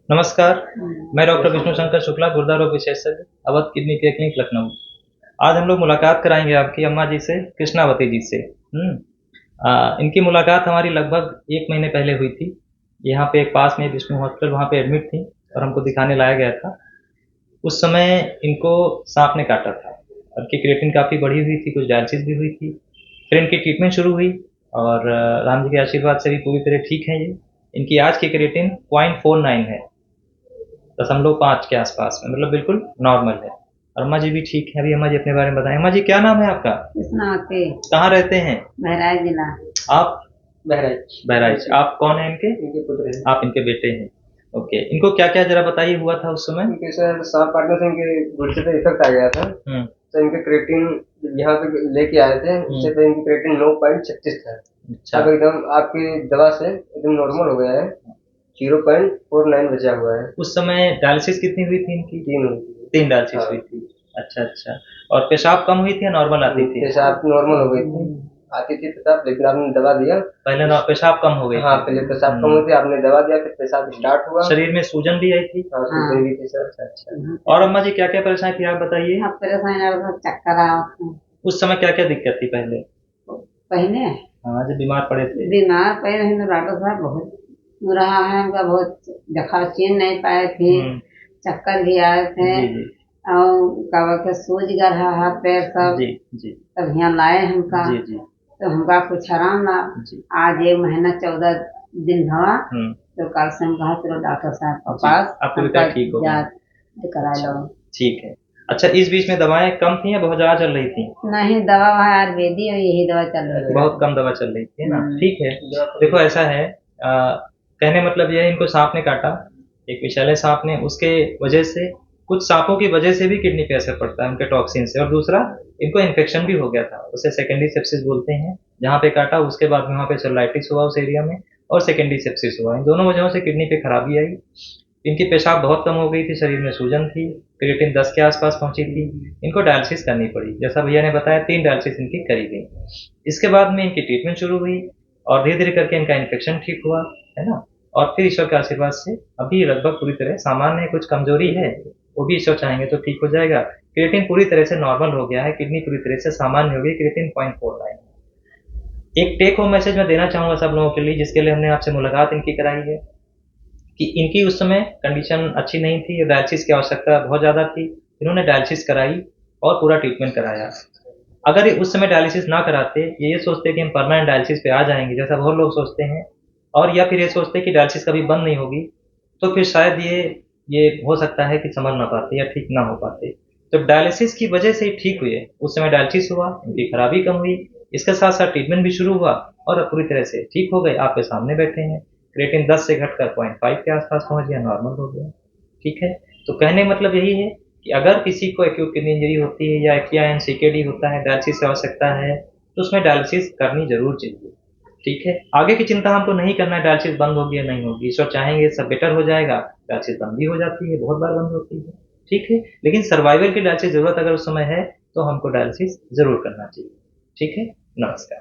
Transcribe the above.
नमस्कार, मैं डॉक्टर विष्णु शंकर शुक्ला, गुर्दा रोग विशेषज्ञ, Awadh kidney care clinic, Lucknow. आज हम लोग मुलाकात कराएंगे आपकी अम्मा जी से, कृष्णावती जी से। इनकी मुलाकात हमारी लगभग 1 महीने पहले हुई थी। यहाँ पे एक पास में विष्णु हॉस्पिटल, वहाँ पे एडमिट थी और हमको दिखाने लाया गया था। उस समय इनको सांप ने काटा था। इनकी क्रिएटिन काफ़ी बढ़ी हुई थी, कुछ डायलिसिस भी हुई थी। फिर इनकी ट्रीटमेंट शुरू हुई और राम जी के आशीर्वाद से भी पूरी तरह ठीक है ये। इनकी आज की क्रिएटिन 0.49 है, 0.5 के आसपास में, मतलब बिल्कुल नॉर्मल है। और अम्मा जी भी ठीक है। अभी अम्मा जी अपने बारे में बताएं। अम्मा जी, क्या नाम है आपका? कृष्णावती, कहाँ रहते हैं बहराइच जिला। आप? बहराइच। बहराइच। आप कौन है इनके? इनके पुत्र हैं। आप इनके बेटे हैं। ओके, इनको क्या क्या जरा बताइए हुआ था उस समय? इनके सर सांप काटने से इनके गुर्दे पे इफेक्ट आ गया था। तो इनके क्रेटिन यहाँ पे लेके आए थे, उससे पहले इनकी क्रेटिन 9.36 था। अच्छा। अब एकदम आपकी दवा से एकदम नॉर्मल हो गया है, 0.49 बचा हुआ है। उस समय डायलिसिस कितनी हुई थी इनकी? 3 हुई थी। 3 डायलिसिस हुई थी। अच्छा अच्छा। और पेशाब कम हुई थी या नॉर्मल आती थी? पेशाब नॉर्मल हो गई थी, आती थी पेशाब, लेकिन आपने दवा दिया। पहले पेशाब कम हो गई हाँ, थी। पहले पेशाब कम हुई थी, आपने दवा दिया, फिर पेशाब स्टार्ट हुआ। शरीर में सूजन भी आई थी? हाँ, सूजन भी थी सर। अच्छा अच्छा। और अम्मा जी, क्या क्या परेशानी थी आप बताइए? अब परेशानी आ रहा था, चक्कर आ रहा था। उस समय क्या क्या दिक्कत थी पहले? पहले हाँ, जब बीमार पड़े थे। बीमार पड़े रहे तो डॉक्टर साहब बहुत रहा है, उनका बहुत दिखा चीन नहीं पाए थे, चक्कर भी आए थे। जी जी और क्या बोलते सूझ गया रहा हाथ पैर सब। जी जी। तब यहाँ लाए हमका। जी जी तो हमका कुछ आराम ना। जी। आज 1 महीना 14 दिन हुआ। हम्म। तो कल से हम कहा चलो डॉक्टर साहब के पास आप पूरी तरह ठीक हो गए? जांच करा लो। ठीक है। अच्छा, इस बीच में दवाएं कम थी या बहुत ज्यादा चल रही थी? नहीं, दवा वहाँ आयुर्वेदिक और यही दवा चल रही है। बहुत कम दवा चल रही थी, है ना? ठीक है। देखो, ऐसा है, कहने मतलब यह है, इनको सांप ने काटा, एक विषैले सांप ने। उसके वजह से, कुछ सांपों की वजह से भी किडनी पे असर पड़ता है, उनके टॉक्सिन से। और दूसरा, इनको इन्फेक्शन भी हो गया था, उसे सेकेंडरी सेप्सिस बोलते हैं। जहाँ पे काटा उसके बाद वहाँ पे सेल्युलाइटिस हुआ उस एरिया में, और सेकेंडरी सेप्सिस हुआ। इन दोनों वजहों से किडनी पे खराबी आई। इनकी पेशाब बहुत कम हो गई थी, शरीर में सूजन थी, क्रिएटिन 10 के आसपास पहुंची थी। इनको डायलिसिस करनी पड़ी, जैसा भैया ने बताया, 3 डायलिसिस इनकी करी गई। इसके बाद में इनकी ट्रीटमेंट शुरू हुई और धीरे धीरे करके इनका इन्फेक्शन ठीक हुआ, है ना? और फिर ईश्वर के आशीर्वाद से अभी लगभग पूरी तरह सामान्य है। कुछ कमजोरी है, वो भी ईश्वर चाहेंगे तो ठीक हो जाएगा। क्रिएटिन पूरी तरह से नॉर्मल हो गया है, किडनी पूरी तरह से सामान्य हो गई, क्रिएटिन 0.49। एक टेक होम मैसेज मैं देना चाहूंगा सब लोगों के लिए, जिसके लिए हमने आपसे मुलाकात इनकी कराई है, कि इनकी उस समय कंडीशन अच्छी नहीं थी, डायलिसिस की आवश्यकता बहुत ज़्यादा थी। इन्होंने डायलिसिस कराई और पूरा ट्रीटमेंट कराया। अगर ये उस समय डायलिसिस ना कराते, ये सोचते कि हम परमानेंट डायलिसिस पे आ जाएंगे, जैसा बहुत लोग सोचते हैं, और या फिर ये सोचते कि डायलिसिस कभी बंद नहीं होगी, तो फिर शायद ये हो सकता है कि संभल ना पाते या ठीक ना हो पाते। तो डायलिसिस की वजह से ही ठीक हुए। उस समय डायलिसिस हुआ, इनकी खराबी कम हुई, इसके साथ साथ ट्रीटमेंट भी शुरू हुआ और अब पूरी तरह से ठीक हो गए। आपके सामने बैठे हैं, क्रिएटिन 10 से घटकर 0.5 के आसपास पहुंच गया, नॉर्मल हो गया। ठीक है। तो कहने मतलब यही है कि अगर किसी को एक्यूट किडनी इंजरी होती है या एक्यूआईएन सीकेडी होता है, डायलिसिस की आवश्यकता है, तो उसमें डायलिसिस करनी जरूर चाहिए। ठीक है। आगे की चिंता हमको नहीं करना है, डायलिसिस बंद होगी या नहीं होगी, ईश्वर चाहेंगे सब बेटर हो जाएगा। डायलिसिस बंद भी हो जाती है, बहुत बार बंद होती है। ठीक है। लेकिन सर्वाइवल की डायलिसिस जरूरत अगर उस समय है, तो हमको डायलिसिस जरूर करना चाहिए। ठीक है। नमस्कार।